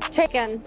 Chicken.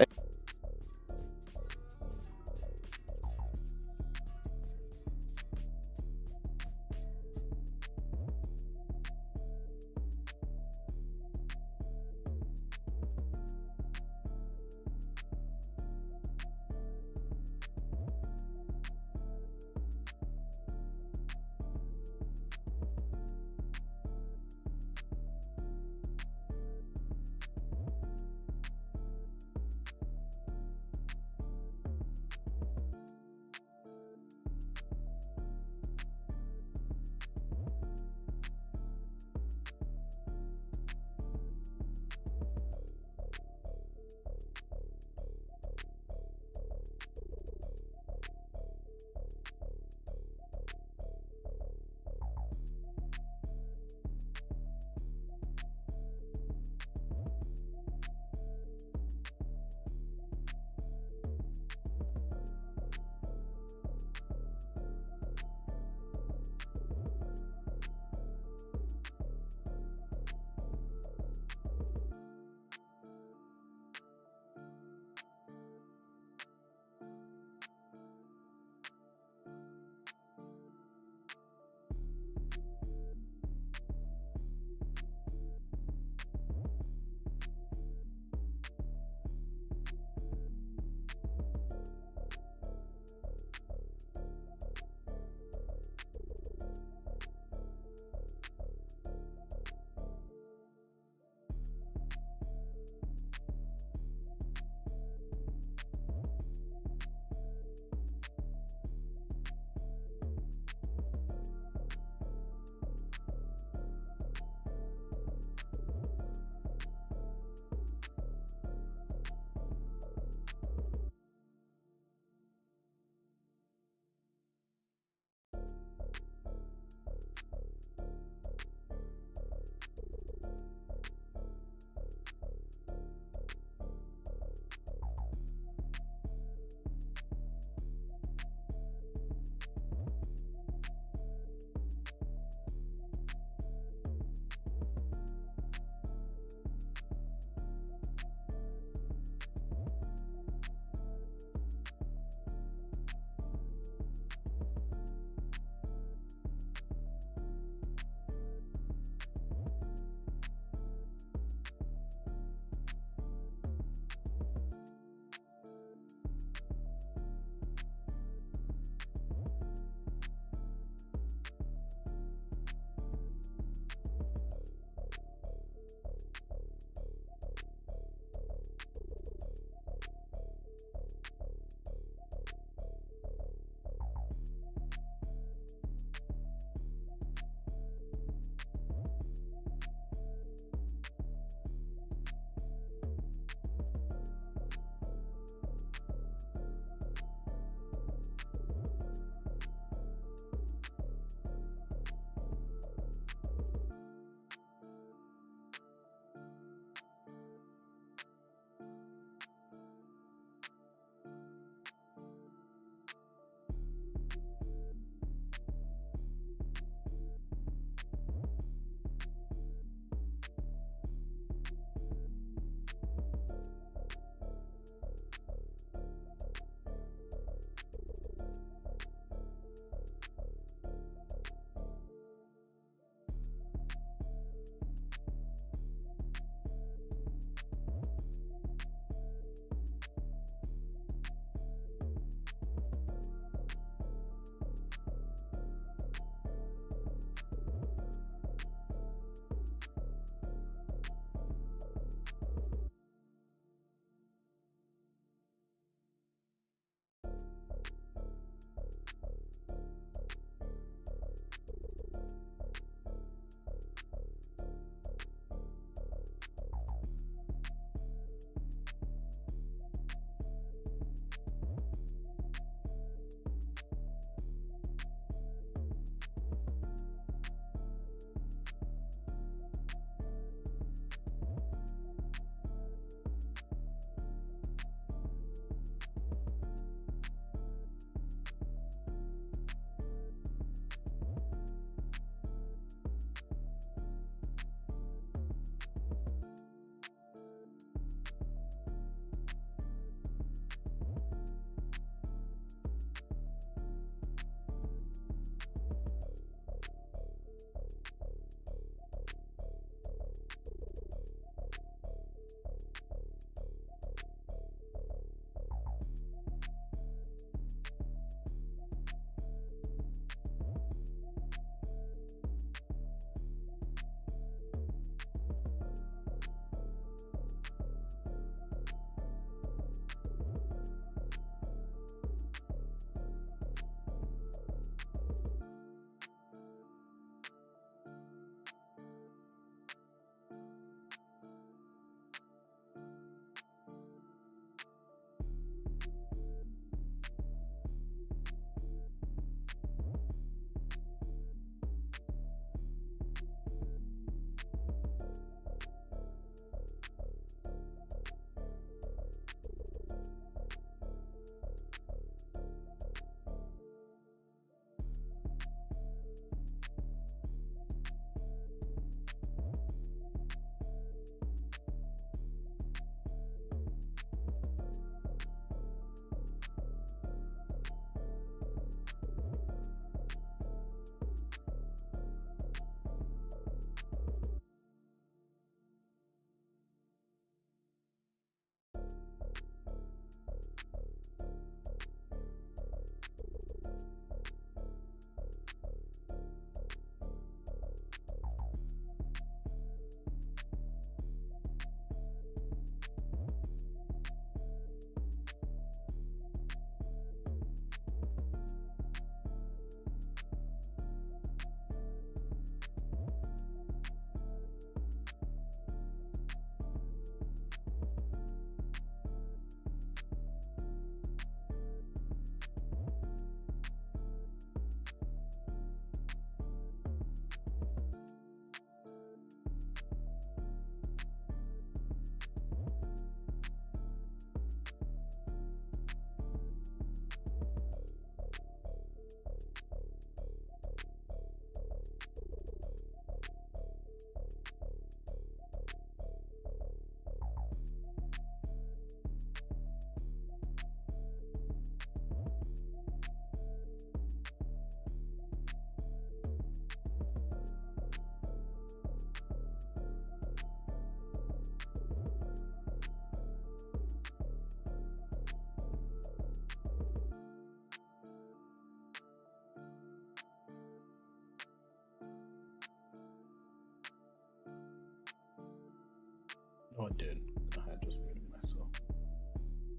Oh, I did. I had just muted myself,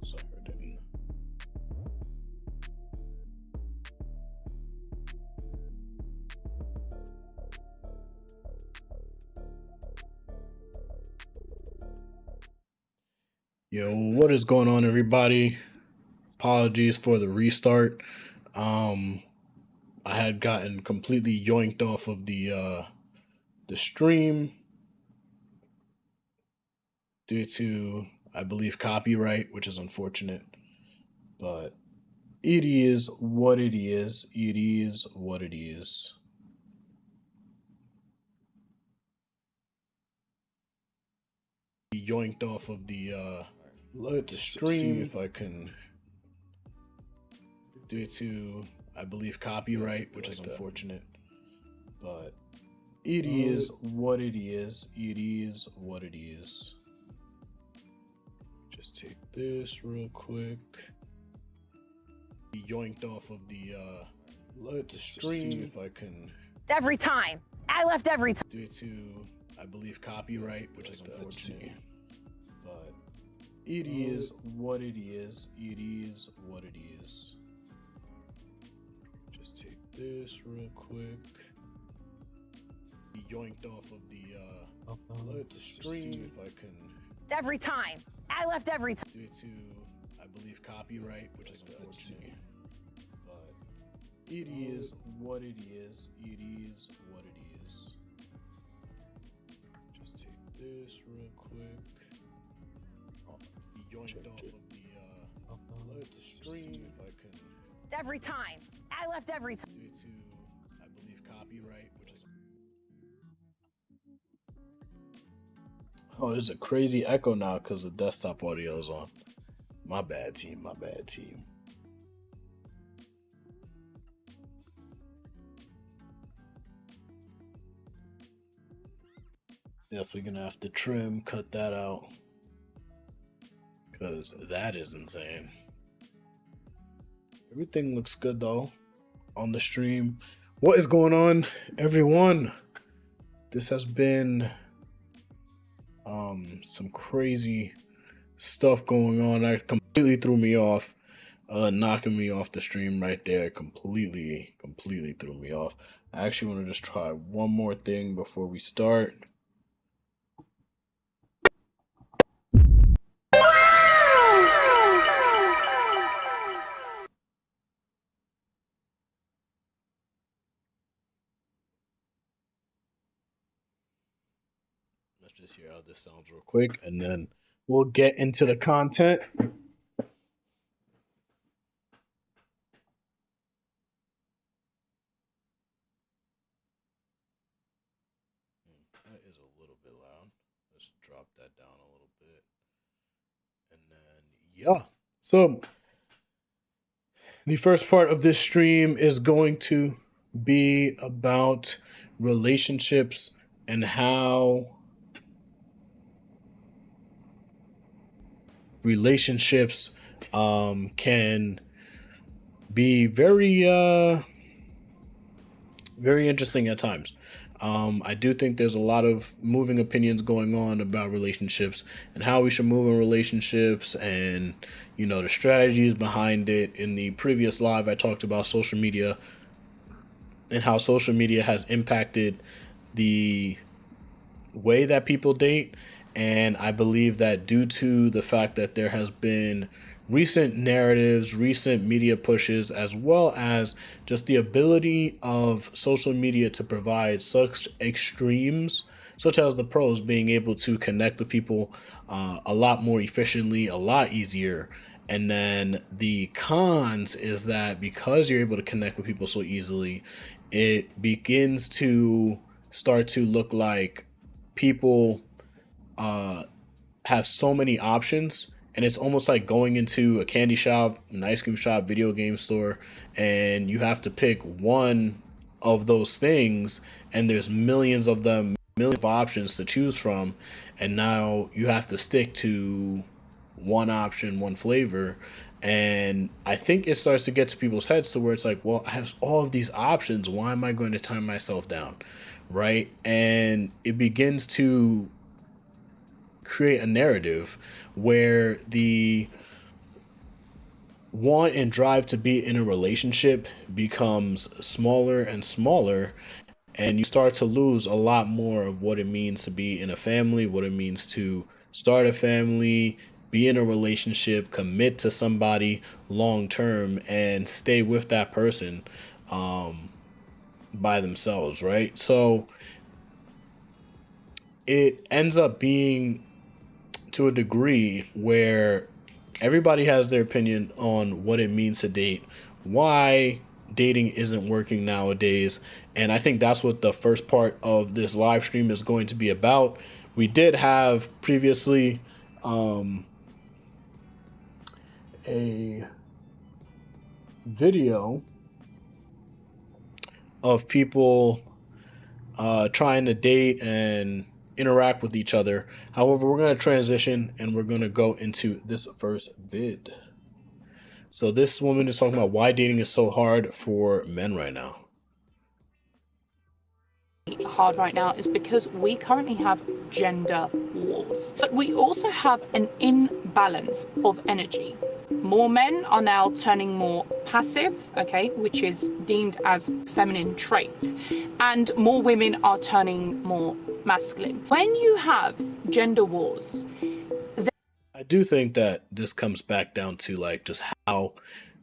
so I heard it. Yo, what is going on, everybody? Apologies for the restart. Um, I had gotten completely yoinked off of the stream due to, I believe, copyright, which is unfortunate. But it is what it is. It is what it is. Yoinked off of let's stream, see if I can, due to, I believe, copyright, which is unfortunate. But it is what it is. It is what it is. Just take this real quick. Yoinked off of let's stream, see if I can. Every time. I left every time. Due to, I believe, copyright, which is unfortunate. But it is what it is. It is what it is. Just take this real quick. Yoinked off of let's stream, see if I can. Every time. I left every time. Due to, I believe, copyright, which is unfortunate. But it is what it is. It is what it is. Just take this real quick. Yoinked off of let's stream, see if I can. Every time. I left every time. Due to, I believe, copyright, which is. Oh, there's a crazy echo now because the desktop audio is on. My bad, team. My bad, team. Definitely gonna have to cut that out, because that is insane. Everything looks good though on the stream. What is going on, everyone? This has been some crazy stuff going on. That completely threw me off, knocking me off the stream right there. Completely threw me off. I actually want to just try one more thing before we start. Let's just hear how this sounds real quick, and then we'll get into the content. That is a little bit loud. Let's drop that down a little bit. And then, yeah. So, the first part of this stream is going to be about relationships and how relationships can be very interesting at times. I do think there's a lot of moving opinions going on about relationships and how we should move in relationships, and the strategies behind it. In the previous live, I talked about social media and how social media has impacted the way that people date. And I believe that due to the fact that there has been recent narratives, recent media pushes, as well as just the ability of social media to provide such extremes, such as the pros being able to connect with people a lot more efficiently, a lot easier. And then the cons is that because you're able to connect with people so easily, it begins to start to look like people have so many options, and it's almost like going into a candy shop, an ice cream shop, video game store, and you have to pick one of those things, and there's millions of them, millions of options to choose from, and now you have to stick to one option, one flavor. And I think it starts to get to people's heads to where it's like, well, I have all of these options, why am I going to tie myself down, right? And it begins to create a narrative where the want and drive to be in a relationship becomes smaller and smaller, and you start to lose a lot more of what it means to be in a family, what it means to start a family, be in a relationship, commit to somebody long term, and stay with that person um, by themselves, right? So it ends up being to a degree where everybody has their opinion on what it means to date, why dating isn't working nowadays. And I think that's what the first part of this live stream is going to be about. We did have previously a video of people trying to date and interact with each other. However, we're going to transition and we're going to go into this first vid. So this woman is talking about why dating is so hard for men right now. Hard right now is because we currently have gender wars, but we also have an imbalance of energy. More men are now turning more passive, okay, which is deemed as feminine trait, and more women are turning more masculine. When you have gender wars, I do think that this comes back down to like just how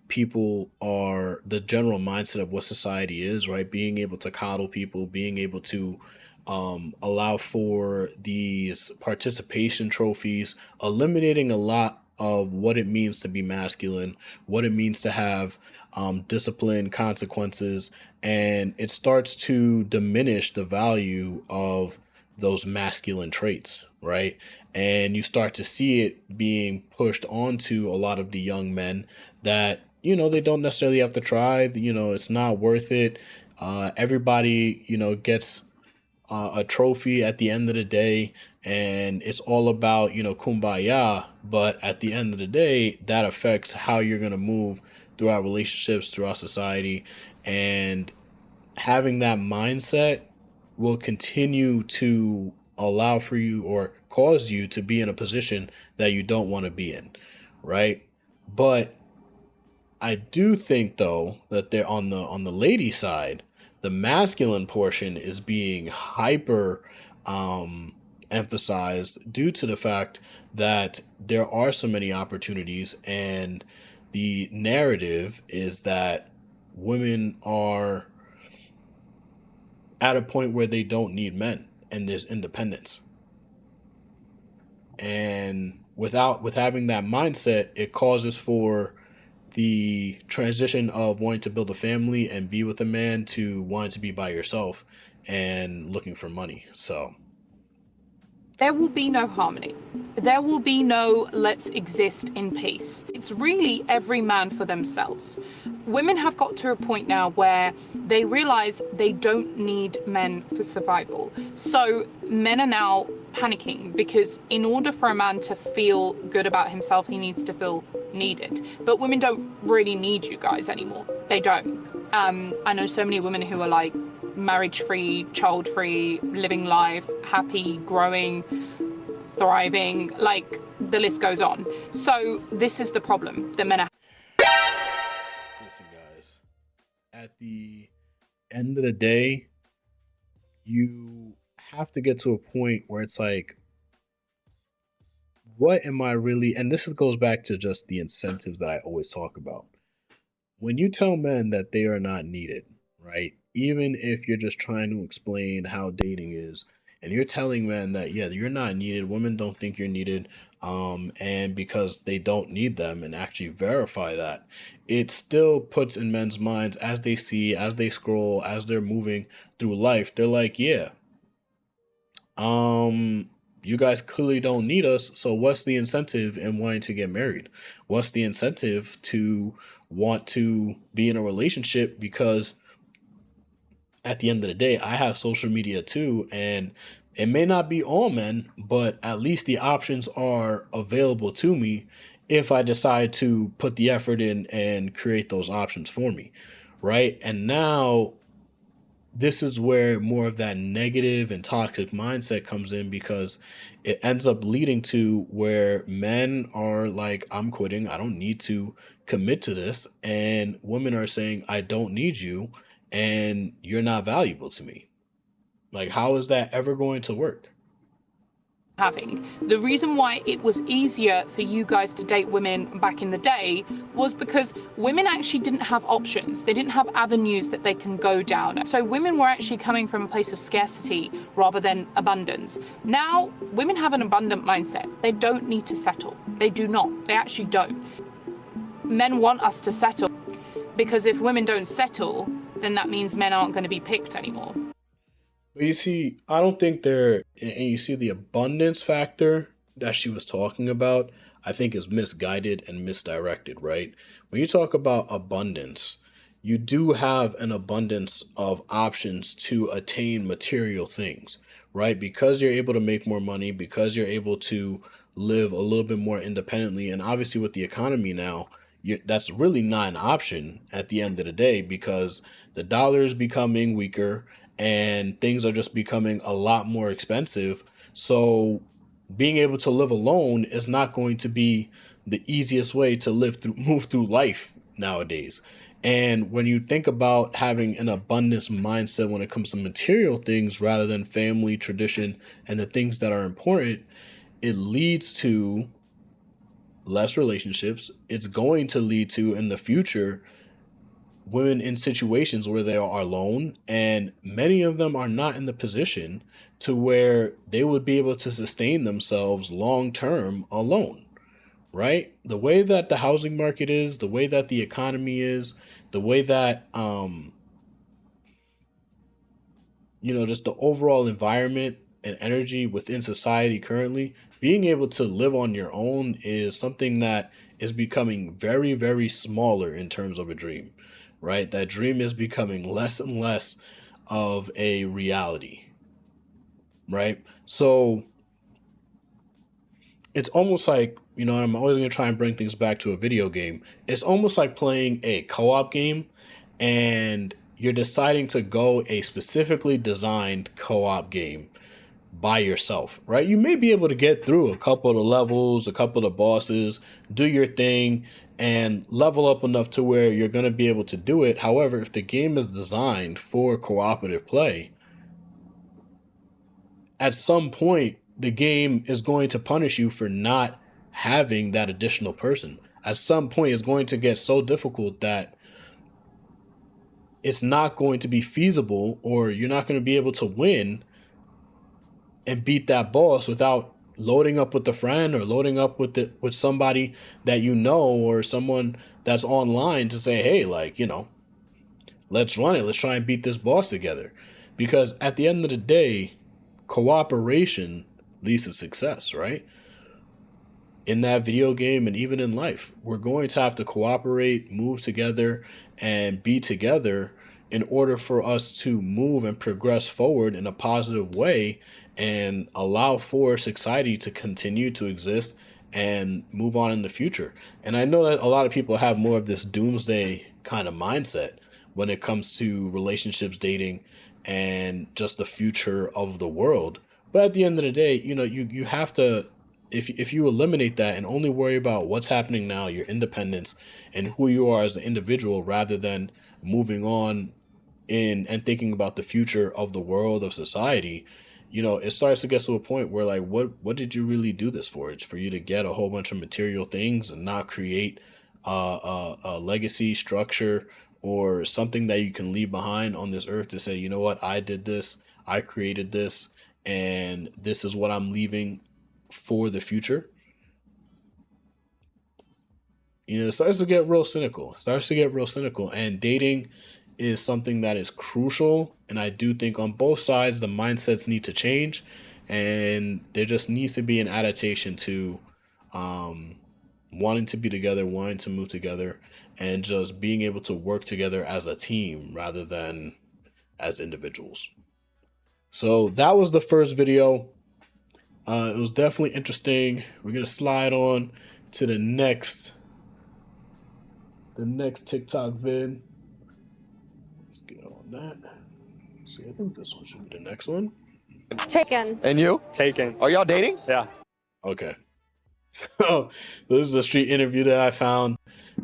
people are, the general mindset of what society is, right? Being able to coddle people, being able to allow for these participation trophies, eliminating a lot of what it means to be masculine, what it means to have discipline, consequences, and it starts to diminish the value of those masculine traits, right? And you start to see it being pushed onto a lot of the young men that, you know, they don't necessarily have to try, you know, it's not worth it. Everybody, you know, gets a trophy at the end of the day, and it's all about, you know, kumbaya. But at the end of the day, that affects how you're going to move throughout relationships, throughout society. And having that mindset will continue to allow for you or cause you to be in a position that you don't want to be in, right? But I do think though that they're on the lady side, the masculine portion is being hyper emphasized due to the fact that there are so many opportunities, and the narrative is that women are at a point where they don't need men and there's independence. And with having that mindset, it causes for the transition of wanting to build a family and be with a man to wanting to be by yourself and looking for money. So there will be no harmony. There will be no let's exist in peace. It's really every man for themselves. Women have got to a point now where they realize they don't need men for survival. So men are now panicking because in order for a man to feel good about himself, he needs to feel needed. But women don't really need you guys anymore. They don't. I know so many women who are like marriage-free, child-free, living life, happy, growing, thriving, like the list goes on. So this is the problem that men are. listen, guys, at the end of the day, you have to get to a point where it's like, what am I really, and goes back to just the incentives that I always talk about. When you tell men that they are not needed, right? Even if you're just trying to explain how dating is, and you're telling men that, yeah, you're not needed, women don't think you're needed, and because they don't need them, and actually verify that, it still puts in men's minds as they see, as they scroll, as they're moving through life, they're like, yeah, you guys clearly don't need us, so what's the incentive in wanting to get married? What's the incentive to want to be in a relationship? Because at the end of the day, I have social media too, and it may not be all men, but at least the options are available to me if I decide to put the effort in and create those options for me, right? And now this is where more of that negative and toxic mindset comes in, because it ends up leading to where men are like, I'm quitting, I don't need to commit to this, and women are saying, I don't need you and you're not valuable to me. Like, how is that ever going to work? Having. The reason why it was easier for you guys to date women back in the day was because women actually didn't have options. They didn't have avenues that they can go down. So women were actually coming from a place of scarcity rather than abundance. Now, women have an abundant mindset. They don't need to settle. They do not. They actually don't. Men want us to settle, because if women don't settle, then that means men aren't going to be picked anymore. But you see, I don't think they're, and you see the abundance factor that she was talking about, I think is misguided and misdirected, right? When you talk about abundance, you do have an abundance of options to attain material things, right? Because you're able to make more money, because you're able to live a little bit more independently. And obviously, with the economy now, that's really not an option at the end of the day, because the dollar is becoming weaker and things are just becoming a lot more expensive. So being able to live alone is not going to be the easiest way to move through life nowadays. And when you think about having an abundance mindset when it comes to material things rather than family, tradition, and the things that are important, it leads to less relationships. It's going to lead to, in the future, women in situations where they are alone, and many of them are not in the position to where they would be able to sustain themselves long term alone, right? The way that the housing market is, the way that the economy is, the way that just the overall environment and energy within society currently, being able to live on your own is something that is becoming very, very smaller in terms of a dream, right? That dream is becoming less and less of a reality, right? So it's almost like, I'm always going to try and bring things back to a video game. It's almost like playing a co-op game, and you're deciding to go a specifically designed co-op game by yourself, right? You may be able to get through a couple of the levels, a couple of the bosses, do your thing, and level up enough to where you're going to be able to do it. However, if the game is designed for cooperative play, at some point, the game is going to punish you for not having that additional person. At some point, it's going to get so difficult that it's not going to be feasible, or you're not going to be able to win and beat that boss without loading up with a friend or loading up with somebody that or someone that's online to say, hey, like, let's run it. Let's try and beat this boss together. Because at the end of the day, cooperation leads to success, right? In that video game and even in life, we're going to have to cooperate, move together, and be together in order for us to move and progress forward in a positive way and allow for society to continue to exist and move on in the future. And I know that a lot of people have more of this doomsday kind of mindset when it comes to relationships, dating, and just the future of the world. But at the end of the day, you have to, if you eliminate that and only worry about what's happening now, your independence and who you are as an individual, rather than moving on in and thinking about the future of the world, of society, it starts to get to a point where, like, what did you really do this for? It's for you to get a whole bunch of material things and not create a legacy, structure, or something that you can leave behind on this earth to say, you know what, I did this, I created this, and this is what I'm leaving for the future. It starts to get real cynical. And dating is something that is crucial. And I do think on both sides, the mindsets need to change. And there just needs to be an adaptation to wanting to be together, wanting to move together, and just being able to work together as a team rather than as individuals. So that was the first video. It was definitely interesting. We're going to slide on to the next TikTok vid. Let's get on that. See, I think this one should be the next one. Taken. And you? Taken. Are y'all dating? Yeah. Okay. So this is a street interview that I found,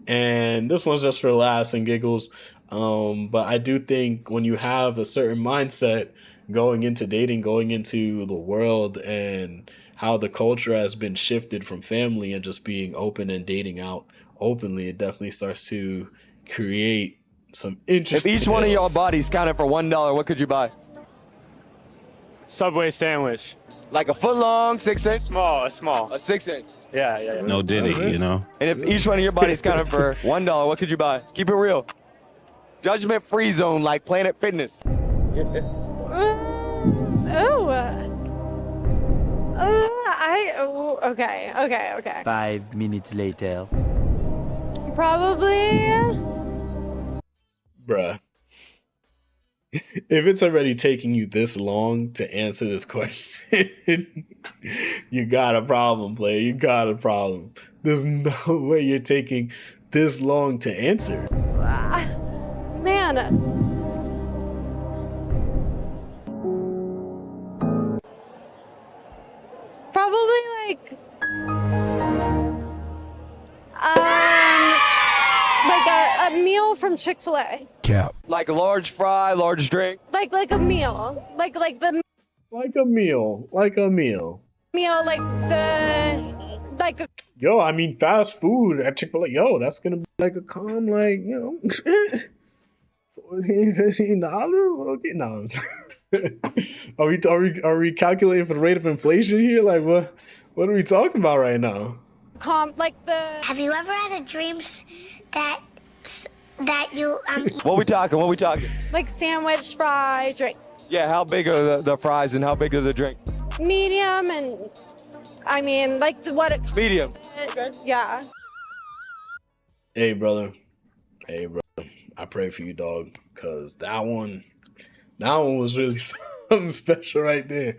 and this one's just for laughs and giggles. But I do think when you have a certain mindset going into dating, going into the world, and how the culture has been shifted from family and just being open and dating out openly, it definitely starts to create some If interesting. each one of y'all tales. bodies counted for $1, what could you buy? Subway sandwich. Like a foot long, 6-inch? Small, small. A 6-inch. Yeah. No Diddy, you know. And if each one of your bodies counted for $1, what could you buy? Keep it real. Judgment free zone, like Planet Fitness. Okay. 5 minutes later. Probably. Bruh. If it's already taking you this long to answer this question, you got a problem, player. You got a problem. There's no way you're taking this long to answer. Man. Probably like a meal from Chick-fil-A. Like a large fry, large drink. Like a meal. Like the Like a meal. Like a meal. meal, like a Yo, I mean, fast food at Chick-fil-A. Yo, that's gonna be like a calm, like, you know, $14, $15. Okay, no. Are we calculating for the rate of inflation here? Like, what are we talking about right now? like the Have you ever had a dream that you What we talking? like sandwich, fry, drink. Yeah, how big are the fries and how big are the drink? Medium and I mean like what it Medium. yeah. Hey, brother. I pray for you, dog, because that one was really something special right there.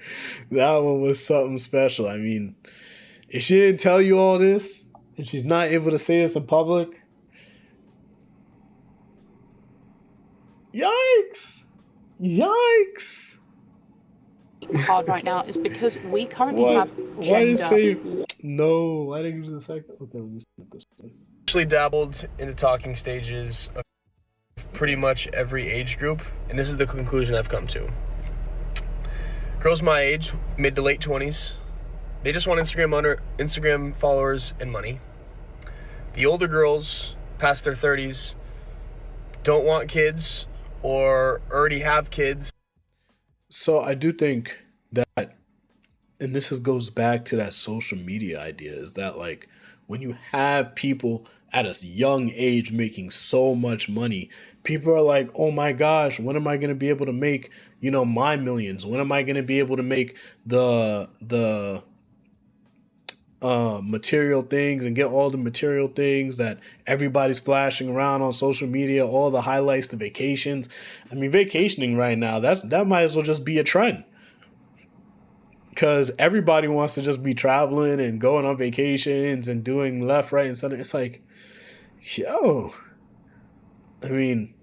That one was something special. I mean, if she didn't tell you all this, and she's not able to say this in public, yikes! Hard right now is because we currently What? have Why did it gender. say no? Why did it give you the second? Okay, let me see this one. Actually dabbled in the talking stages of pretty much every age group, and this is the conclusion I've come to. Girls my age, mid to late 20s, they just want Instagram followers and money. The older girls, past their 30s, don't want kids or already have kids. So I do think that, and goes back to that social media idea, is that like when you have people at a young age making so much money, people are like, oh my gosh, when am I going to be able to make, my millions? When am I going to be able to make the material things and get all the material things that everybody's flashing around on social media, all the highlights, the vacations. I mean, vacationing right now, that might as well just be a trend. Because everybody wants to just be traveling and going on vacations and doing left, right, and center. It's like, yo, I mean,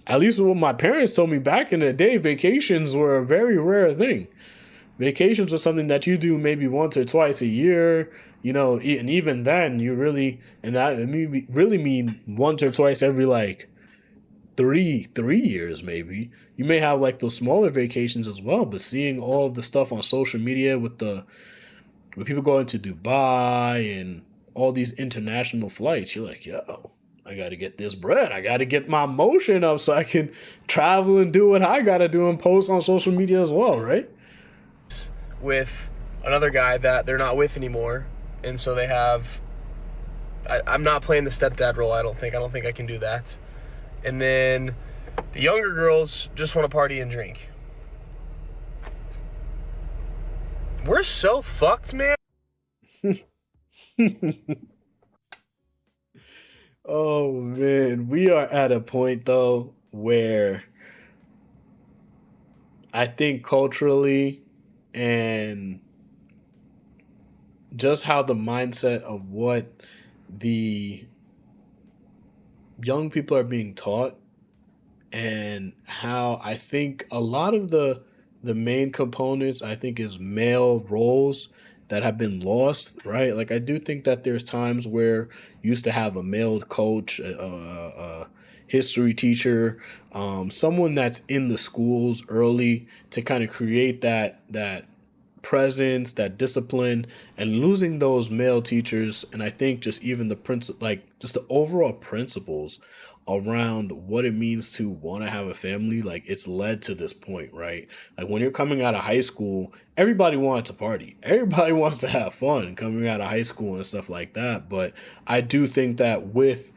at least what my parents told me back in the day, vacations were a very rare thing. Vacations are something that you do maybe once or twice a year, and even then you really mean once or twice every like three years maybe. You may have like those smaller vacations as well, but seeing all of the stuff on social media with people going to Dubai and all these international flights, you're like, yo, I got to get this bread. I got to get my motion up so I can travel and do what I got to do and post on social media as well, right? With another guy that they're not with anymore, and so they have I'm not playing the stepdad role. I don't think I can do that. And then the younger girls just want to party and drink. We're so fucked, man. Oh man, we are at a point though where I think culturally and just how the mindset of what the young people are being taught and how I think a lot of the main components I think is male roles that have been lost, right? Like I do think that there's times where you used to have a male coach, a history teacher, someone that's in the schools early to kind of create that presence, that discipline, and losing those male teachers, and I think just even the like just the overall principles around what it means to want to have a family, like it's led to this point, right? Like when you're coming out of high school, everybody wants to party. Everybody wants to have fun coming out of high school and stuff like that. But I do think that with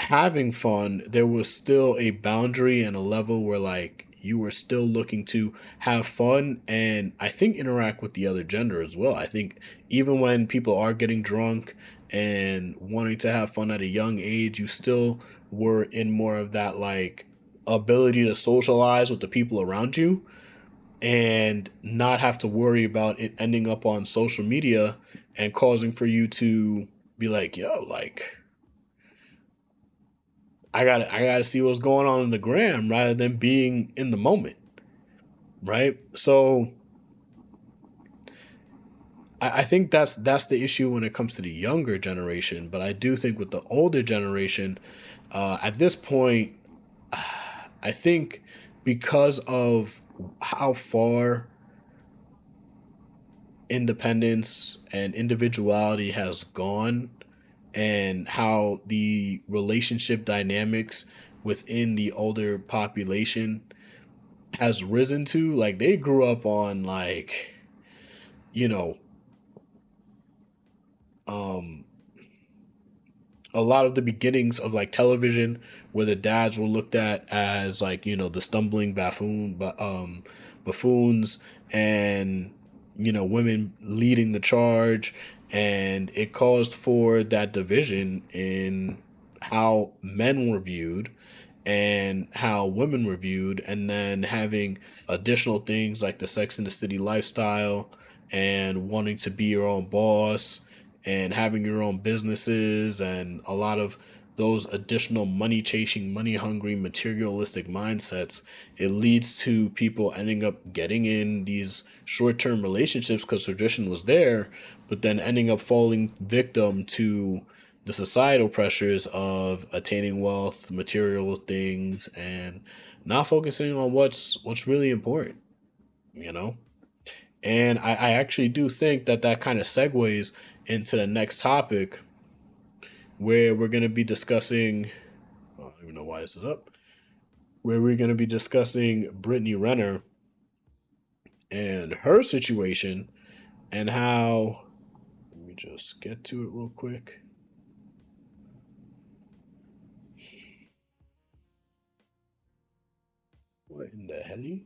having fun, there was still a boundary and a level where like you were still looking to have fun and I think interact with the other gender as well. I think even when people are getting drunk and wanting to have fun at a young age, you still were in more of that like ability to socialize with the people around you and not have to worry about it ending up on social media and causing for you to be like, yo, like I gotta see what's going on in the gram rather than being in the moment, right? So I think that's the issue when it comes to the younger generation. But I do think with the older generation, at this point, I think because of how far independence and individuality has gone and how the relationship dynamics within the older population has risen to, like they grew up on like, you know, um a lot of the beginnings of like television where the dads were looked at as like, you know, the stumbling buffoons, and you know, women leading the charge, and it caused for that division in how men were viewed and how women were viewed, and then having additional things like the Sex and the City lifestyle and wanting to be your own boss and having your own businesses and a lot of those additional money chasing, money hungry, materialistic mindsets. It leads to people ending up getting in these short term relationships because tradition was there, but then ending up falling victim to the societal pressures of attaining wealth, material things, and not focusing on what's really important, you know? And I actually do think that that kind of segues into the next topic where we're going to be discussing, I don't even know why this is up, where we're going to be discussing Brittney Renner and her situation and how, let me just get to it real quick. What in the hell? My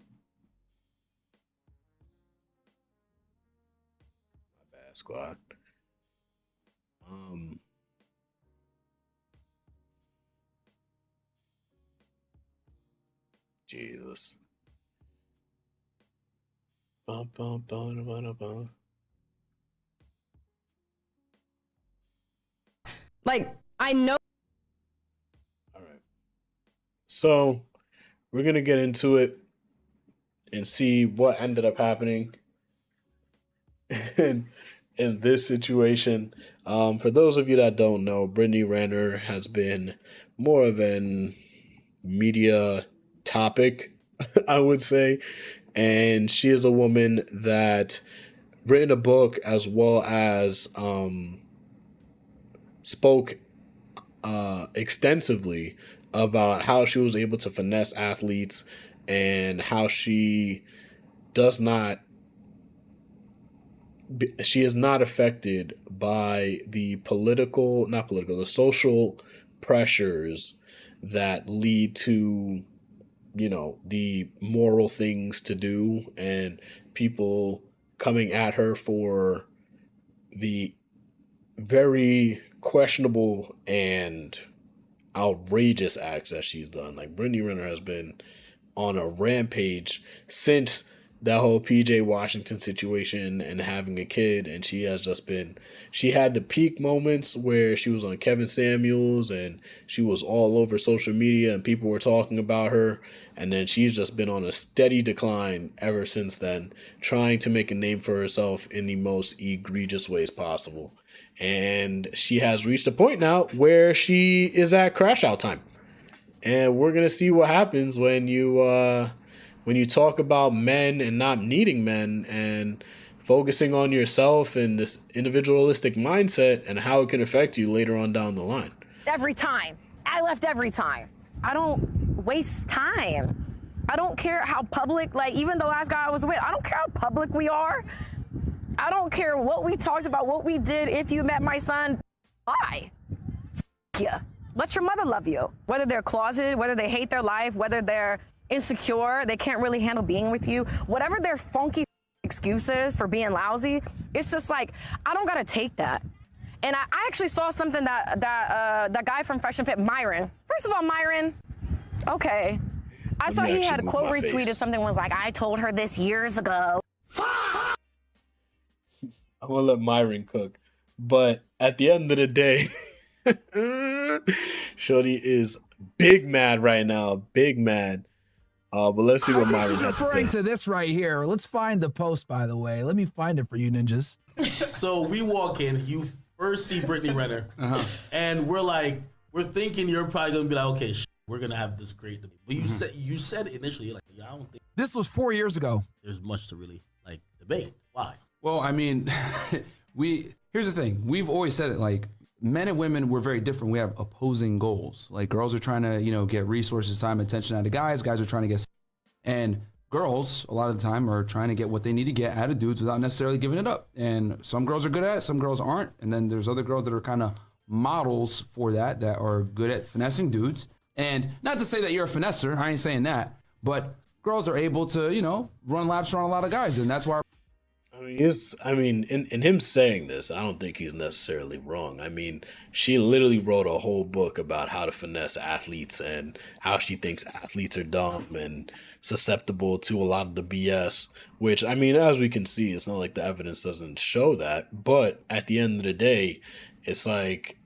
bad, squad. Jesus. Bum, bum, bum, bum, bum. Like, I know. All right. So we're going to get into it and see what ended up happening in, in this situation. For those of you that don't know, Brittney Renner has been more of an media topic, I would say. And she is a woman that written a book as well as spoke extensively about how she was able to finesse athletes and how she does not she is not affected by the the social pressures that lead to, you know, the moral things to do and people coming at her for the very questionable and outrageous acts that she's done. Like Brittney Renner has been on a rampage since that whole PJ Washington situation and having a kid, and she had the peak moments where she was on Kevin Samuels and she was all over social media and people were talking about her, and then she's just been on a steady decline ever since then, trying to make a name for herself in the most egregious ways possible. And she has reached a point now where she is at crash out time. And we're going to see what happens when you talk about men and not needing men and focusing on yourself and this individualistic mindset and how it can affect you later on down the line. Every time. I left every time. I don't waste time. I don't care how public, like even the last guy I was with, I don't care how public we are. I don't care what we talked about, what we did. If you met my son, bye. Yeah. Let your mother love you. Whether they're closeted, whether they hate their life, whether they're insecure, they can't really handle being with you, whatever their funky excuses for being lousy, it's just like, I don't gotta take that. And I actually saw something that guy from Fresh and Fit, Myron. First of all, Myron, okay. I saw he had a quote retweeted, something was like, I told her this years ago. I want to let Myron cook. But at the end of the day, Shorty is big mad right now. Big mad. But let's see what Myron has to say. Referring to this right here. Let's find the post, by the way. Let me find it for you, ninjas. So we walk in. You first see Brittney Renner. And we're thinking you're probably going to be like, okay, we're going to have this great debate. But you said initially, you're like, yeah, I don't think this was 4 years ago. There's much to really debate. Why? Well, I mean, here's the thing. We've always said it, like, men and women, we're very different. We have opposing goals. Like, girls are trying to, get resources, time, attention out of guys. Guys are trying to get, and girls, a lot of the time, are trying to get what they need to get out of dudes without necessarily giving it up. And some girls are good at it, some girls aren't. And then there's other girls that are kind of models for that are good at finessing dudes. And not to say that you're a finesser, I ain't saying that, but girls are able to, run laps around a lot of guys, and that's why. In him saying this, I don't think he's necessarily wrong. I mean, she literally wrote a whole book about how to finesse athletes and how she thinks athletes are dumb and susceptible to a lot of the BS, which, I mean, as we can see, it's not like the evidence doesn't show that. But at the end of the day, it's like,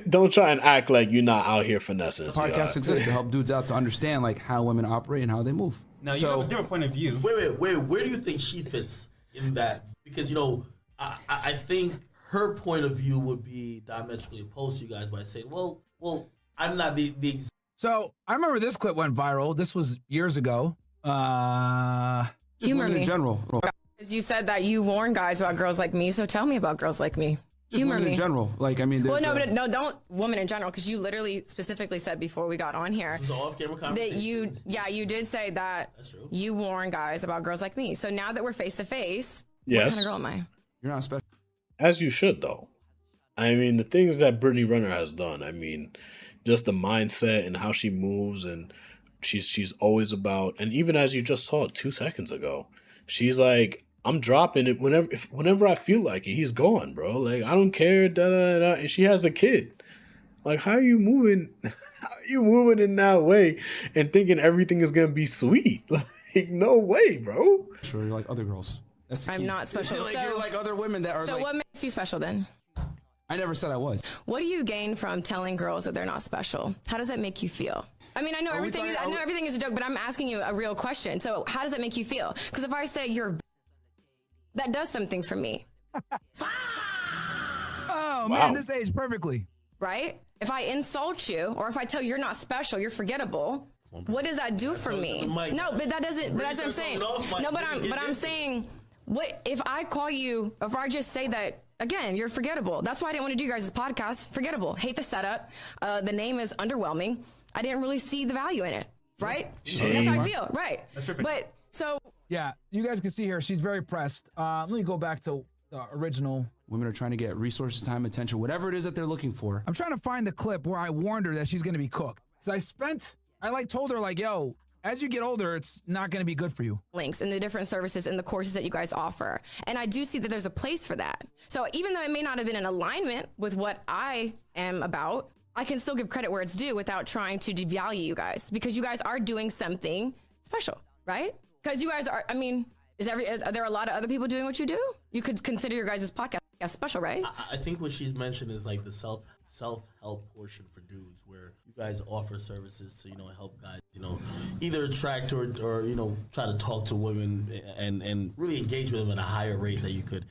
don't try and act like you're not out here finessing. The podcast exists to help dudes out to understand, like, how women operate and how they move. Now, you have a different point of view. Wait. Where do you think she fits in that? Because, I think her point of view would be diametrically opposed to you guys by saying, well, I'm not the So I remember this clip went viral. This was years ago. Just Humor women me. in general. You said that you warn guys about girls like me, so tell me about girls like me. Just Humor women me. in general. Like, I mean, Well, no, don't women in general, because you literally specifically said before we got on here This is all off-camera conversation. that you did say that That's true. you warn guys about girls like me. So now that we're face to face, Yes. what kind of girl am I? You're not special. As you should, though. I mean, the things that Brittney Renner has done, I mean, just the mindset and how she moves, and she's always about, and even as you just saw 2 seconds ago, she's like, I'm dropping it whenever I feel like it. He's gone, bro. Like, I don't care, and she has a kid. Like, how are you moving? How are you moving in that way and thinking everything is gonna be sweet? Like, no way, bro. Sure, you're like other girls. That's the I'm key. not special. You're like other women that are So like. what makes you special then? I never said I was. What do you gain from telling girls that they're not special? How does that make you feel? I mean, I know everything is a joke, but I'm asking you a real question. So how does it make you feel? Because if I say you're, that does something for me. Oh, Wow. man, this aged perfectly. Right? If I insult you, or if I tell you you're not special, you're forgettable, what does that do for me? No, but that doesn't, but that's what I'm saying. No, but I'm saying, what if I call you, if I just say that, again, you're forgettable. That's why I didn't want to do you guys' podcast. Forgettable. Hate the setup. The name is underwhelming. I didn't really see the value in it. Right? And that's how I feel. Right. That's perfect. But so. Yeah, you guys can see here, she's very pressed. Let me go back to the original. Women are trying to get resources, time, attention, whatever it is that they're looking for. I'm trying to find the clip where I warned her that she's going to be cooked. Because I told her, like, yo, as you get older, it's not going to be good for you. Links and the different services and the courses that you guys offer. And I do see that there's a place for that. So even though it may not have been in alignment with what I am about, I can still give credit where it's due without trying to devalue you guys, because you guys are doing something special, right? Because you guys are, I mean, Are there a lot of other people doing what you do? You could consider your guys' podcast special, right? I think what she's mentioned is like the self-help portion for dudes, where you guys offer services to, help guys, either attract or try to talk to women and really engage with them at a higher rate that you could,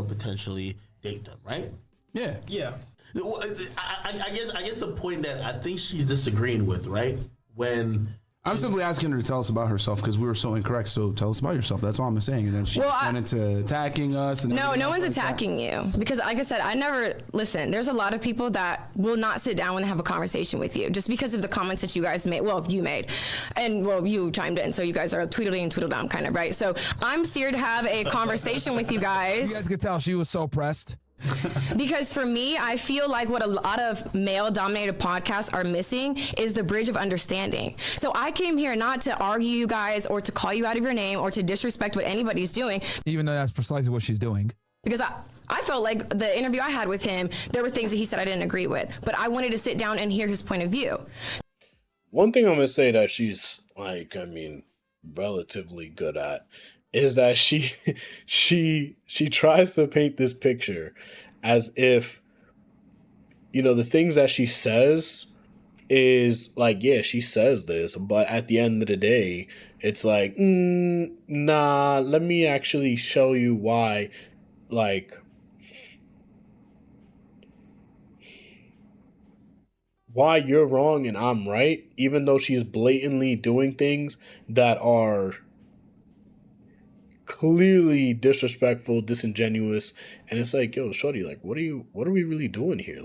potentially date them, right? Yeah. Yeah. I guess the point that I think she's disagreeing with, right? When I'm simply asking her to tell us about herself because we were so incorrect. So tell us about yourself. That's all I'm saying. And then she went into attacking us. And no one's attacking you because, like I said, I never listen. There's a lot of people that will not sit down and have a conversation with you just because of the comments that you guys made. Well, you made, and you chimed in. So you guys are Tweedledee and Tweedledum kind of, right? So I'm here to have a conversation with you guys. You guys could tell she was so pressed. Because for me, I feel like what a lot of male-dominated podcasts are missing is the bridge of understanding. So I came here not to argue you guys or to call you out of your name or to disrespect what anybody's doing. Even though that's precisely what she's doing. Because I felt like the interview I had with him, there were things that he said I didn't agree with. But I wanted to sit down and hear his point of view. One thing I'm going to say that she's, relatively good at is that she tries to paint this picture as if, the things that she says is like, yeah, she says this, but at the end of the day, it's like, nah, let me actually show you why, why you're wrong and I'm right, even though she's blatantly doing things that are clearly disrespectful, disingenuous, and it's like, yo, shorty, what are we really doing here?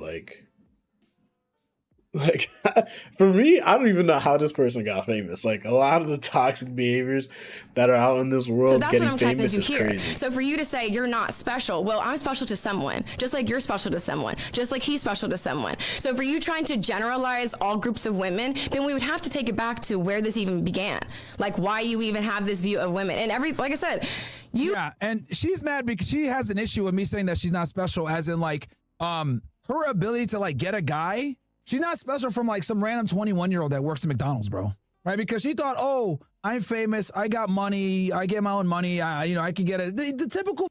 For me, I don't even know how this person got famous. A lot of the toxic behaviors that are out in this world getting famous is crazy. So for you to say you're not special, well, I'm special to someone, just like you're special to someone, just like he's special to someone. So for you trying to generalize all groups of women, then we would have to take it back to where this even began. Why you even have this view of women. And like I said, Yeah, and she's mad because she has an issue with me saying that she's not special, as in her ability to get a guy. She's not special from some random 21-year-old that works at McDonald's, bro. Right? Because she thought, oh, I'm famous, I got money, I get my own money, I can get it. The typical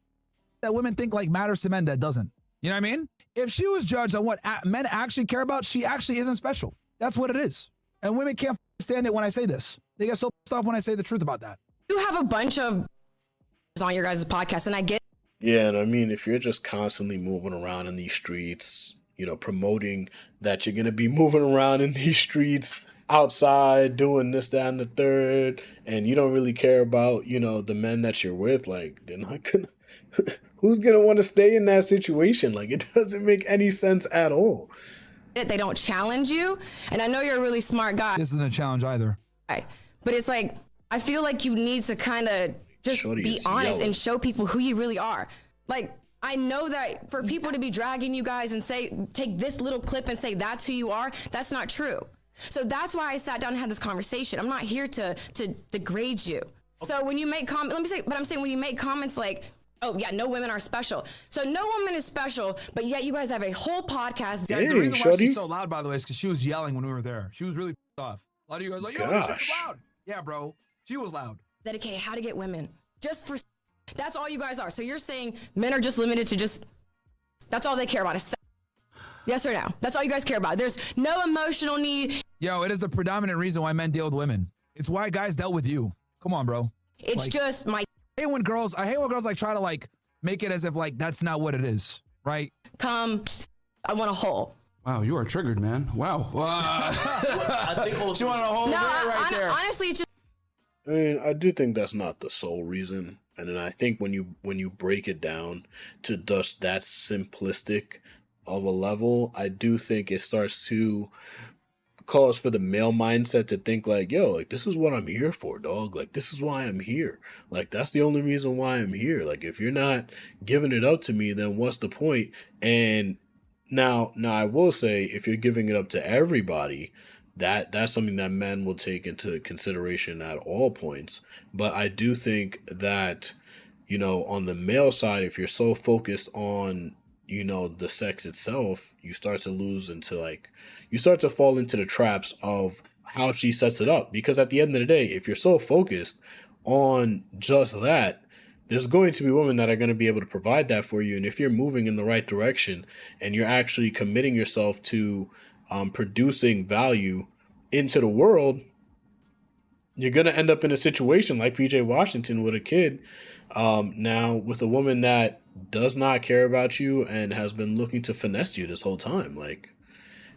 that women think matters to men that doesn't. You know what I mean? If she was judged on what men actually care about, she actually isn't special. That's what it is. And women can't stand it when I say this. They get so pissed off when I say the truth about that. You have a bunch of on your guys' podcast, and I get. Yeah, and if you're just constantly moving around in these streets, promoting that you're going to be moving around in these streets outside doing this, that, and the third, and you don't really care about, the men that you're with, they're not going to, who's going to want to stay in that situation? It doesn't make any sense at all. They don't challenge you, and I know you're a really smart guy. This isn't a challenge either. But it's I feel like you need to kind of just be honest and show people who you really are. I know that for people to be dragging you guys and take this little clip and say that's who you are, that's not true. So that's why I sat down and had this conversation. I'm not here to degrade you. So when you make comments, when you make comments oh yeah, no women are special. So no woman is special, but yet you guys have a whole podcast. Guys, the reason why she's so loud, by the way, is because she was yelling when we were there. She was really pissed off. A lot of you guys yo, this shit's loud. Yeah, bro, she was loud. Dedicated how to get women. That's all you guys are. So you're saying men are just limited to that's all they care about is sex. Yes or no? That's all you guys care about. There's no emotional need. Yo, it is the predominant reason why men deal with women. It's why guys dealt with you. Come on, bro. It's just my. I hate when girls try to make it as if that's not what it is, right? I want a hole. Wow, you are triggered, man. Wow. I think she wanted a hole right there. Honestly, it's just. I do think that's not the sole reason. And then I think when you break it down to just that simplistic of a level, I do think it starts to cause for the male mindset to think yo, this is what I'm here for, dog. This is why I'm here. That's the only reason why I'm here. If you're not giving it up to me, then what's the point? And now I will say, if you're giving it up to everybody, that's something that men will take into consideration at all points. But I do think that, on the male side, if you're so focused on, the sex itself, you start to lose into you start to fall into the traps of how she sets it up. Because at the end of the day, if you're so focused on just that, there's going to be women that are going to be able to provide that for you. And if you're moving in the right direction and you're actually committing yourself to producing value into the world, you're going to end up in a situation like PJ Washington with a kid. Now with a woman that does not care about you and has been looking to finesse you this whole time. Like,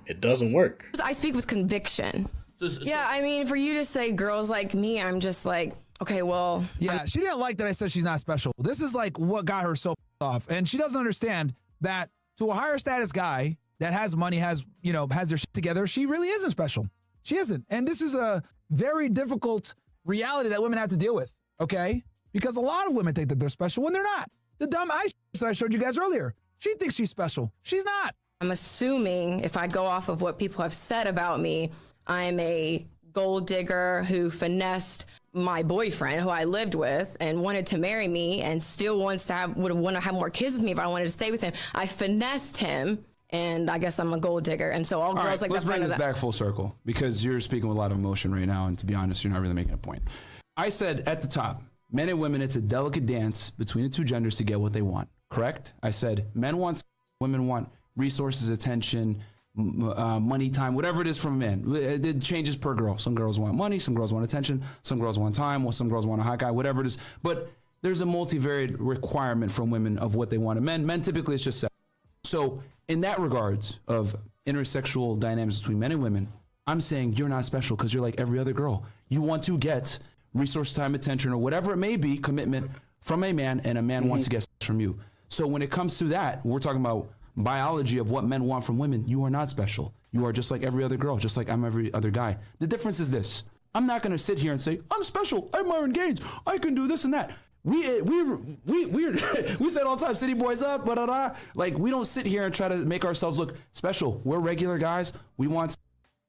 it doesn't work. I speak with conviction. Yeah, I mean, for you to say girls like me, I'm just like, okay, well. Yeah, she didn't like that I said she's not special. This is like what got her so off. And she doesn't understand that to a higher status guy that has money, has their shit together, she really isn't special. She isn't. And this is a very difficult reality that women have to deal with, okay? Because a lot of women think that they're special when they're not. The dumb ice that I showed you guys earlier, she thinks she's special. She's not. I'm assuming if I go off of what people have said about me, I'm a gold digger who finessed my boyfriend who I lived with and wanted to marry me and still would want to have more kids with me if I wanted to stay with him. I finessed him, and I guess I'm a gold digger. And so all girls right, like let's bring this back full circle, because you're speaking with a lot of emotion right now, and to be honest, you're not really making a point. I said at the top, men and women, it's a delicate dance between the two genders to get what they want, correct? I said men want, women want resources, attention, money, time, whatever it is from men. It changes per girl. Some girls want money, some girls want attention, some girls want time, or some girls want a hot guy, whatever it is. But there's a multivariate requirement from women of what they want in men. Men typically it's just sex. So in that regards of intersexual dynamics between men and women, I'm saying you're not special because you're like every other girl. You want to get resource, time, attention, or whatever it may be, commitment from a man, and a man wants to get sex from you. So when it comes to that, we're talking about biology of what men want from women. You are not special. You are just like every other girl, just like I'm every other guy. The difference is this. I'm not going to sit here and say, I'm special. I'm Myron Gaines. I can do this and that. We said all the time, city boys up, like we don't sit here and try to make ourselves look special. We're regular guys. We want,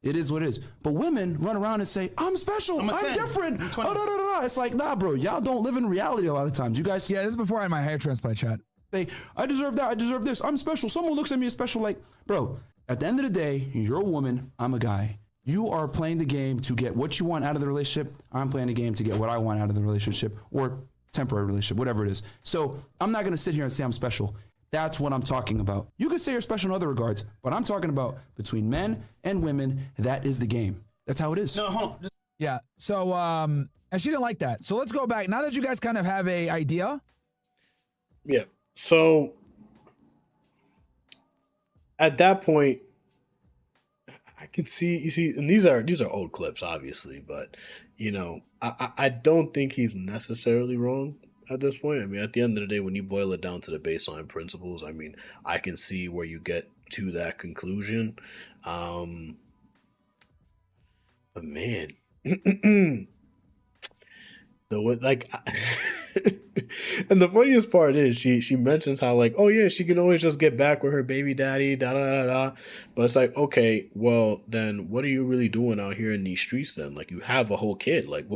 it is what it is. But women run around and say, I'm special. I'm different. It's like, nah, bro, y'all don't live in reality a lot of times. You guys. Yeah, this is before I had my hair transplant chat. Say, I deserve that, I deserve this, I'm special. Someone looks at me as special, like, bro, at the end of the day, you're a woman, I'm a guy. You are playing the game to get what you want out of the relationship. I'm playing the game to get what I want out of the relationship, or temporary relationship, whatever it is. So I'm not gonna sit here and say I'm special. That's what I'm talking about. You could say you're special in other regards, but I'm talking about between men and women, that is the game. That's how it is. No, hold on. Yeah, so, and she didn't like that. So let's go back. Now that you guys kind of have a idea. Yeah. So at that point, I can see, and these are old clips, obviously, but I don't think he's necessarily wrong at this point. I mean, at the end of the day, when you boil it down to the baseline principles, I mean, I can see where you get to that conclusion. But man, and the funniest part is she mentions how, like, oh yeah, she can always just get back with her baby daddy, da da da da. But it's like, okay, well then what are you really doing out here in these streets then? Like, you have a whole kid. Like,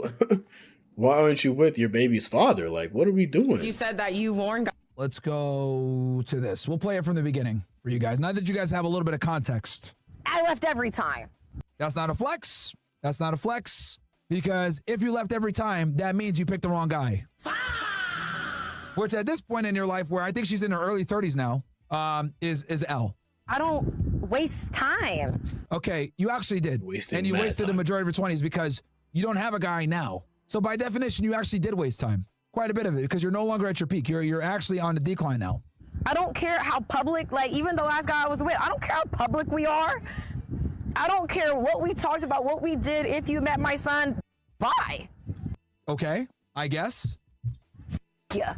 why aren't you with your baby's father? Like, what are we doing? You said that you warned. Let's go to this. We'll play it from the beginning for you guys. Now that you guys have a little bit of context. I left every time. That's not a flex. That's not a flex. Because if you left every time, that means you picked the wrong guy. Which at this point in your life, where I think she's in her early 30s now, is L. I don't waste time. Okay, you actually did. And you wasted the majority of your 20s because you don't have a guy now. So by definition, you actually did waste time. Quite a bit of it, because you're no longer at your peak. You're actually on the decline now. I don't care how public, like even the last guy I was with, I don't care how public we are. I don't care what we talked about, what we did. If you met my son, bye. Okay, I guess. Yeah.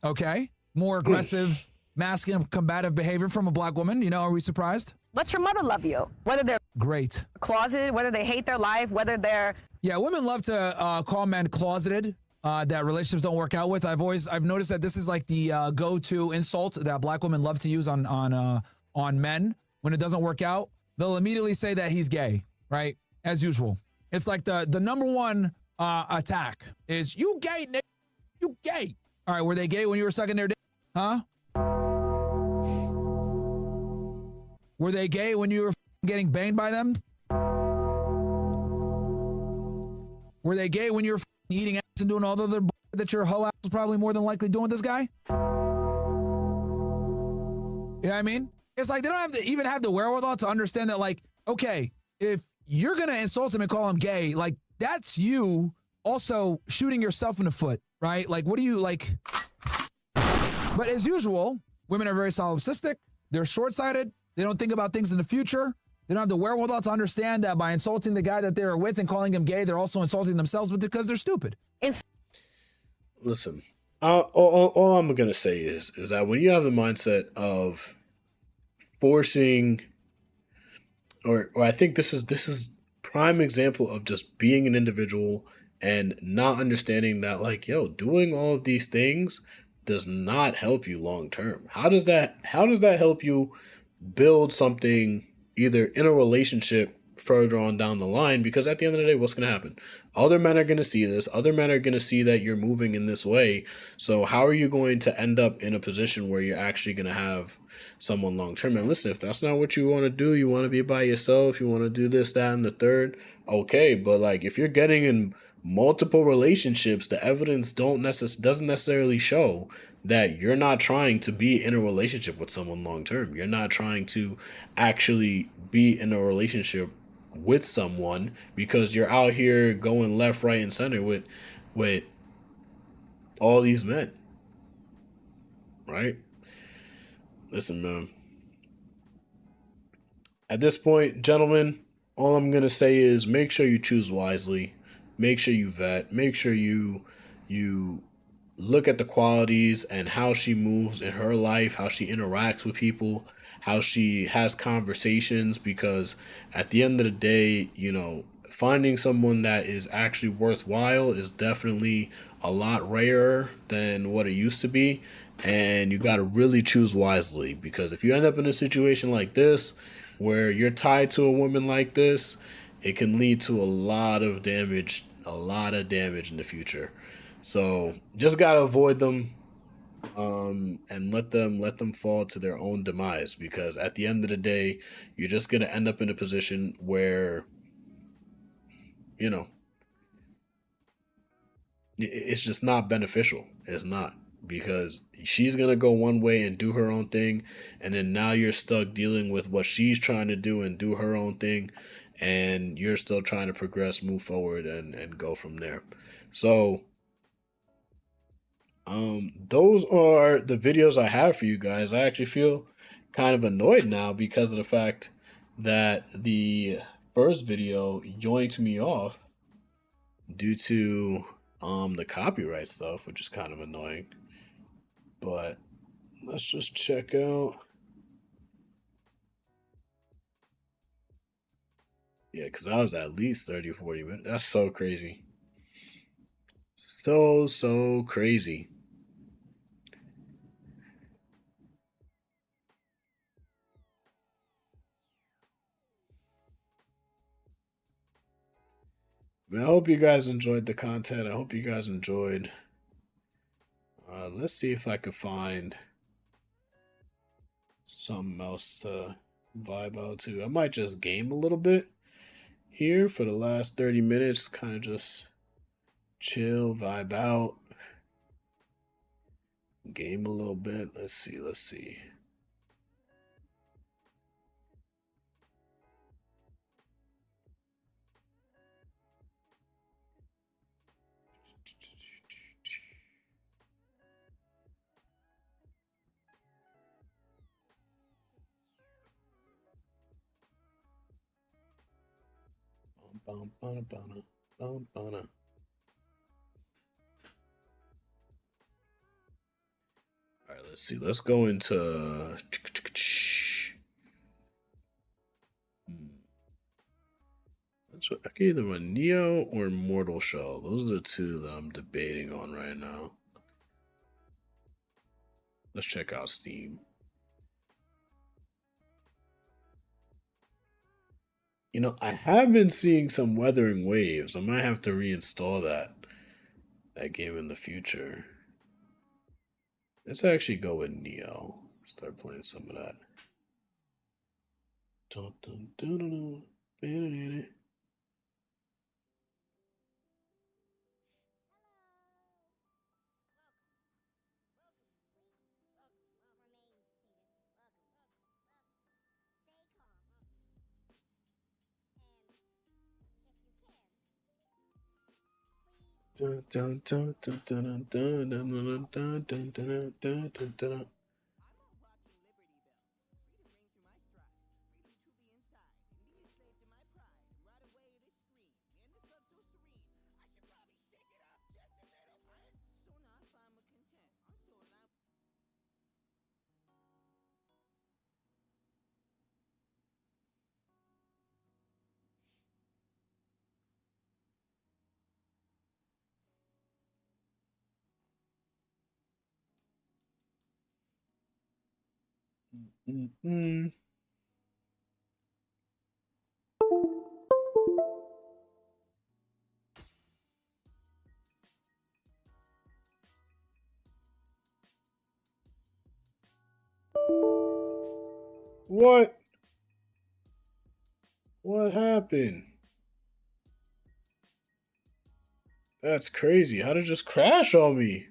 Okay, more aggressive, masculine, combative behavior from a black woman. Are we surprised? Let your mother love you. Whether they're great, closeted, whether they hate their life, whether they're... Yeah, women love to call men closeted, that relationships don't work out with. I've noticed that this is like the go-to insult that black women love to use on men when it doesn't work out. They'll immediately say that he's gay, right? As usual. It's like the number one attack is, you gay, nigga. You gay. All right, were they gay when you were sucking their dick? Huh? Were they gay when you were getting banged by them? Were they gay when you were eating ass and doing all the other that your hoe ass was probably more than likely doing with this guy? You know what I mean? It's like they don't have to even have the wherewithal to understand that, like, okay, if you're gonna insult him and call him gay, like that's you also shooting yourself in the foot, right? Like, what do you like? But as usual, women are very solipsistic. They're short-sighted. They don't think about things in the future. They don't have the wherewithal to understand that by insulting the guy that they're with and calling him gay, they're also insulting themselves because they're stupid. Listen, all I'm gonna say is that when you have the mindset of forcing, or I think this is prime example of just being an individual and not understanding that, like, yo, doing all of these things does not help you long term. How does that help you build something either in a relationship further on down the line? Because at the end of the day, what's going to happen? Other men are going to see this. Other men are going to see that you're moving in this way. So how are you going to end up in a position where you're actually going to have someone long term? And listen, if that's not what you want to do, you want to be by yourself, you want to do this, that, and the third, okay. But like, if you're getting in multiple relationships, the evidence doesn't necessarily show that you're not trying to be in a relationship with someone long term. You're not trying to actually be in a relationship with someone because you're out here going left, right, and center with all these men. Right? Listen, man. At this point, gentlemen, all I'm gonna say is make sure you choose wisely. Make sure you vet. Make sure you look at the qualities and how she moves in her life, how she interacts with people, how she has conversations, because at the end of the day, you know, finding someone that is actually worthwhile is definitely a lot rarer than what it used to be. And you got to really choose wisely, because if you end up in a situation like this where you're tied to a woman like this, it can lead to a lot of damage in the future. So just gotta avoid them, and let them fall to their own demise, because at the end of the day, you're just gonna end up in a position where, you know, it's just not beneficial. It's not, because she's gonna go one way and do her own thing, and then now you're stuck dealing with what she's trying to do and do her own thing, and you're still trying to progress, move forward, and go from there. So those are the videos I have for you guys. I actually feel kind of annoyed now because of the fact that the first video yoinked me off due to the copyright stuff, which is kind of annoying. But let's just check out. Yeah, because that was at least 30 or 40 minutes. That's so crazy. So crazy. I hope you guys enjoyed the content. I hope you guys enjoyed. Let's see if I could find something else to vibe out to. I might just game a little bit here for the last 30 minutes. Kind of just chill, vibe out, game a little bit. Let's see. All right, let's see. Let's go into. I can either run Neo or Mortal Shell. Those are the two that I'm debating on right now. Let's check out Steam. You know, I have been seeing some Weathering Waves. I might have to reinstall that game in the future. Let's actually go with Neo. Start playing some of that. Dun, dun, dun, dun, dun. Dun, dun, dun, dun, dun, dun, dun, dun, dun, dun, dun, dun, dun, dun. Mm-mm. What? What happened? That's crazy. How did it just crash on me?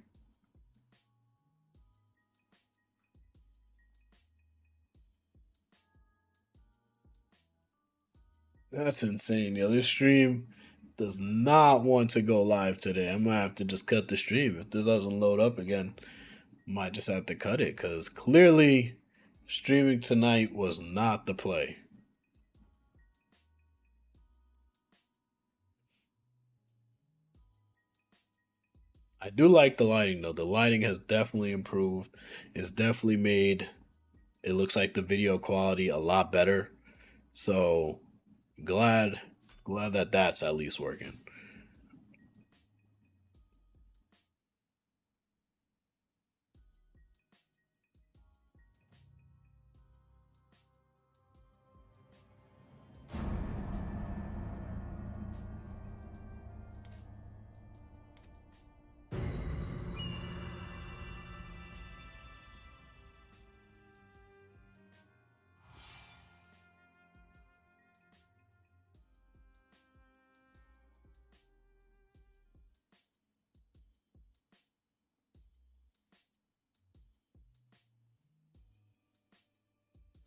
That's insane, yo. This stream does not want to go live today. I might have to just cut the stream. If this doesn't load up again, might just have to cut it because clearly streaming tonight was not the play. I do like the lighting though. The lighting has definitely improved. It's definitely made it looks like the video quality a lot better. So glad that that's at least working.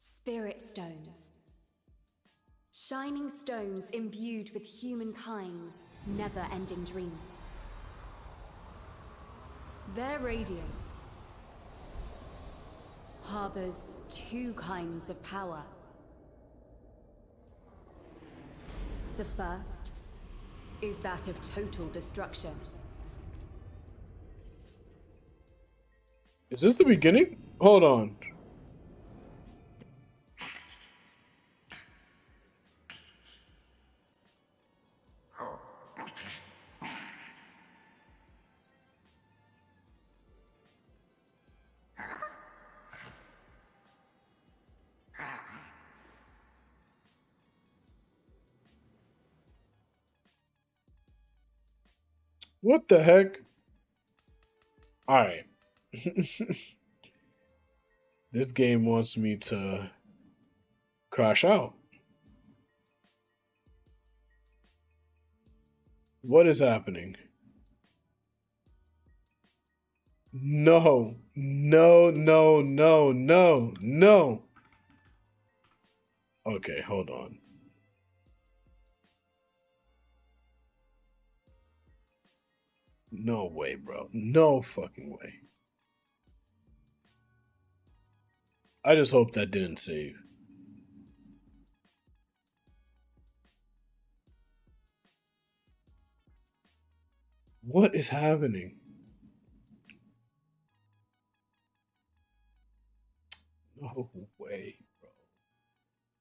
Spirit stones. Shining stones imbued with humankind's never-ending dreams. Their radiance harbors two kinds of power. The first is that of total destruction. Is this the beginning? Hold on. What the heck? All right. This game wants me to crash out. What is happening? No, no, no, no, no, no. Okay, hold on. No way, bro. No fucking way. I just hope that didn't save. What is happening? No way, bro.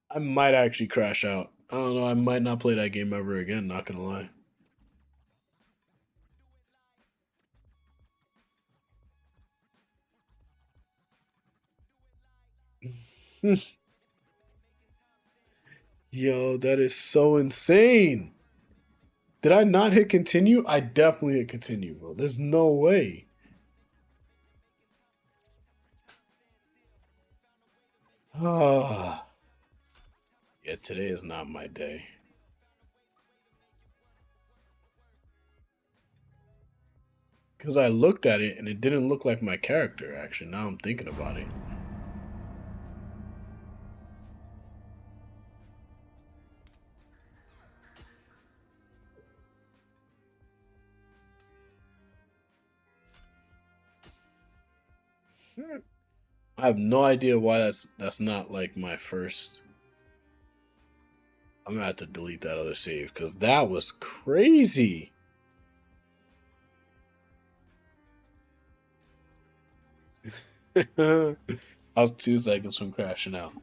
I might actually crash out. I don't know. I might not play that game ever again, not gonna lie. Yo, that is so insane. Did I not hit continue? I definitely hit continue, bro. There's no way. Ah. Yeah, today is not my day. Because I looked at it and it didn't look like my character, actually. Now I'm thinking about it. I have no idea why that's not like my first. I'm gonna have to delete that other save because that was crazy. I was 2 seconds from crashing out.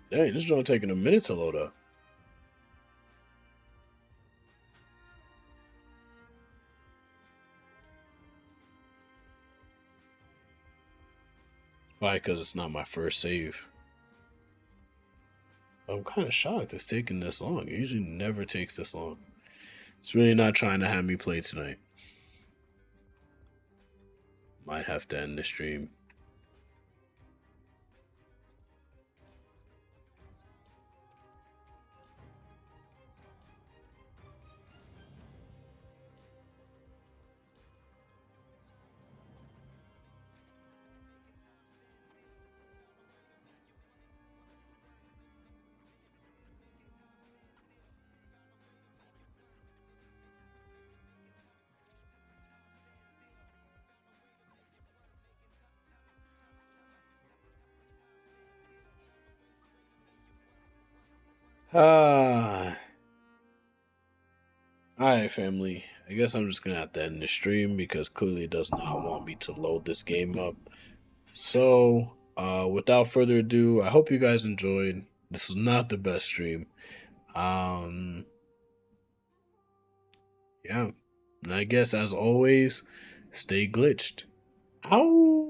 Dang, this joint taking a minute to load up. Why? Because it's not my first save. I'm kind of shocked it's taking this long. It usually never takes this long. It's really not trying to have me play tonight. Might have to end the stream. Alright, family. I guess I'm just gonna have to end the stream because clearly it does not want me to load this game up. So, without further ado, I hope you guys enjoyed. This was not the best stream. Yeah. And I guess as always, stay glitched. Out.